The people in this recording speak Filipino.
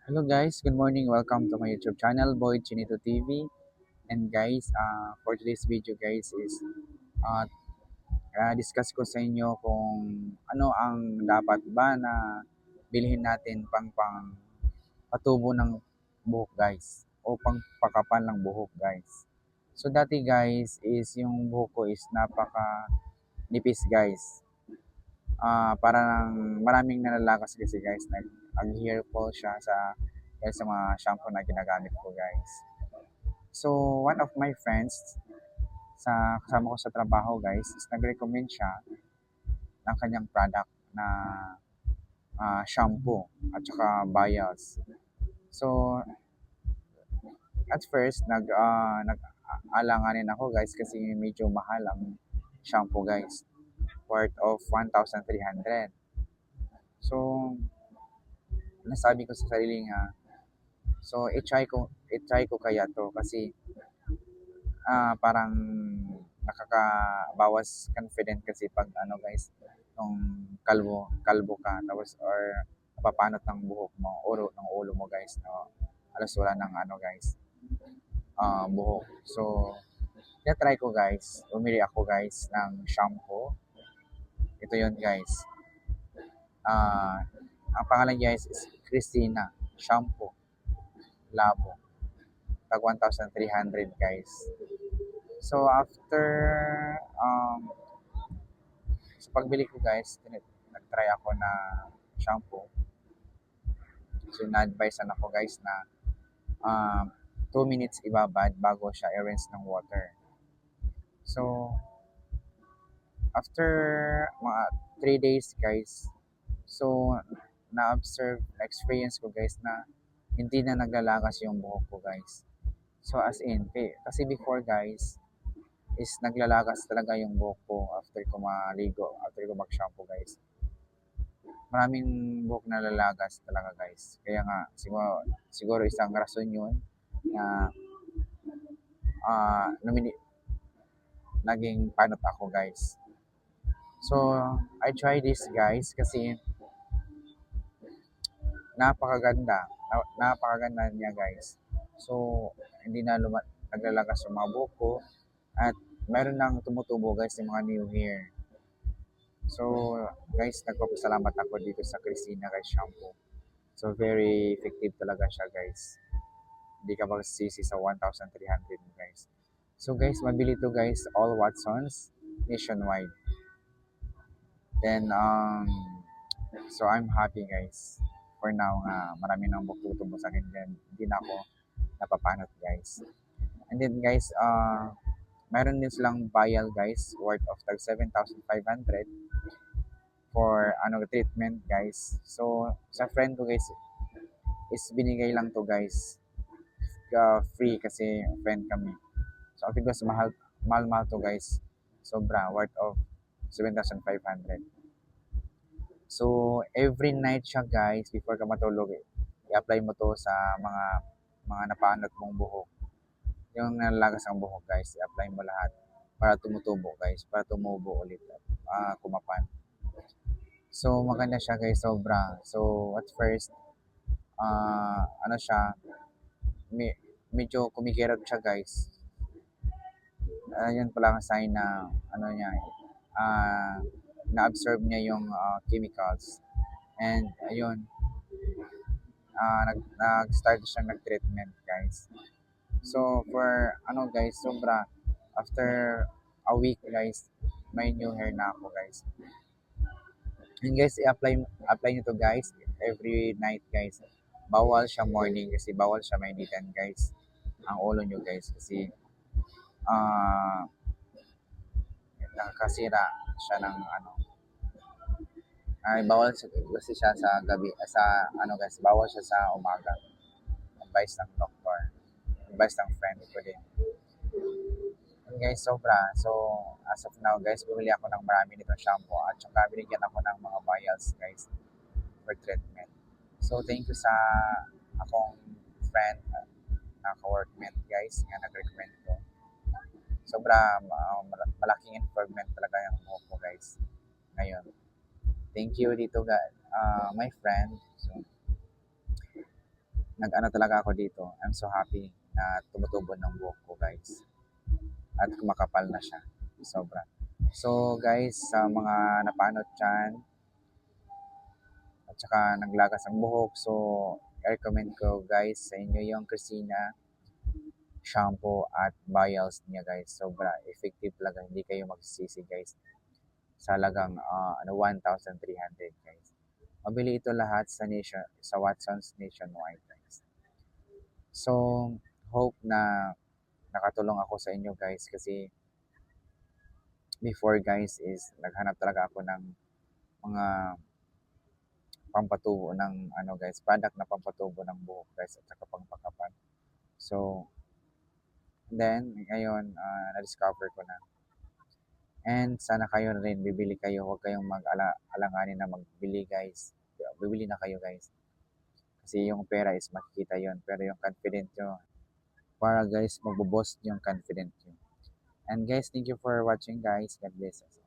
Hello guys, good morning. Welcome to my YouTube channel, Boy Chinito TV. And guys, for today's video guys is uh, discuss ko sa inyo kung ano ang dapat ba na bilhin natin pang patubo ng buhok guys o pang pakapal ng buhok guys. So dati guys is yung buhok ko is napaka nipis guys. Parang maraming nalalakas kasi guys, nag-hair fall siya dahil sa mga shampoo na ginagamit ko guys. So one of my friends sa kasama ko sa trabaho guys is nag-recommend siya ng kanyang product na shampoo at saka bios. So at first nag-alanganin ako guys kasi medyo mahal ang shampoo guys, worth of 1,300. So nasabi ko sa sarili nga, so i-try ko kaya to kasi parang nakakabawas confident kasi pag ano guys, nung kalbo ka tapos or napapanot ng buhok mo, ng ulo mo guys, no. Alas wala ng ano guys, buhok. So, try ko guys. Bumili ako guys ng shampoo. Ito yun guys. Ah, ang pangalan guys is Christina Shampoo Labo. Tag 1,300 guys. So after um, sa pagbili ko guys, nag-try ako na shampoo. So na-advisean ako guys na um, 2 minutes ibabad bago siya i-rinse ng water. So after mga 3 days guys, so na-observe, na-experience ko guys na hindi na naglalagas yung buhok ko guys. So as in, kasi before guys, is naglalagas talaga yung buhok ko after ko maligo, after ko mag-shampoo guys. Maraming buhok na lalagas talaga guys. Kaya nga, siguro isang rason yun na namini, naging panot ako guys. So, I try this guys kasi napakaganda. Napakaganda niya guys. So, hindi na naglalagas yung mga buhok ko at meron nang tumutubo guys yung mga new hair. So, guys, nagpapasalamat ako dito sa Christina guys shampoo. So, very effective talaga siya guys. Hindi ka magsisi sa 1,300 mo guys. So, guys, mabili to guys, all Watsons, nationwide. Then, so I'm happy guys. For now, marami nang buktutubo sa akin. Then, hindi na ako napapanot guys. And then guys, meron din silang vial guys, worth of tag 7,500 for ano treatment guys. So, sa friend ko guys, is binigay lang to guys. Free kasi friend kami. So, I think mas mahal to guys. Sobra, worth of 7,500. So, every night siya guys, before ka matulog, i-apply mo to sa mga napanot mong buhok. Yung nalalagas ang buhok guys, i-apply mo lahat para tumutubo guys, para tumubo ulit at kumapan. So, maganda siya guys, sobra. So, at first, ano siya, medyo kumikirot siya guys. Yun pala ang sign na ano niya, uh, na-absorb niya yung chemicals. And ayun, nag-start siya nag-treatment guys. So for ano guys, sobra, after a week guys, may new hair na ako guys. And guys, apply nyo to guys every night guys. Bawal siya morning kasi bawal siya mainitan guys ang ulo nyo guys kasi uh, nakakasira siya ng ano, ay bawal kasi siya sa gabi, sa ano guys, bawal siya sa umaga. Advice ng doktor, advice ng friend ko din. And guys, sobra. So, as of now guys, bumili ako ng marami nitong shampoo at saka binigyan ako ng mga vials guys for treatment. So, thank you sa akong friend na ka-workmate guys nga nag-recommend ko. Sobra, malaking improvement talaga yung buhok ko guys ngayon. Thank you dito guys, my friend. So, nag-ano talaga ako dito. I'm so happy na tumutubo ng buhok ko guys. At kumakapal na siya. Sobra. So guys, sa mga napanot dyan, at saka naglagas ang buhok, so i-recommend ko guys sa inyo yung Christina shampoo at vials niya guys. Sobra effective talaga. Hindi kayo magsisisi guys. Sa halagang 1,300 guys. Mabili ito lahat sa Watson's nationwide guys. So, hope na nakatulong ako sa inyo guys kasi before guys is naghanap talaga ako ng mga pampatubo ng ano guys, product na pampatubo ng buhok guys at saka pangpakapal. So, then ngayon na-discover ko na. And sana kayo rin bibili kayo, huwag kayong mag-alanganin na magbili guys. Bibili na kayo guys. Kasi yung pera is makikita yon, pero yung confident nyo, para guys magbo-boost yung confident nyo. And guys, thank you for watching guys. God bless us.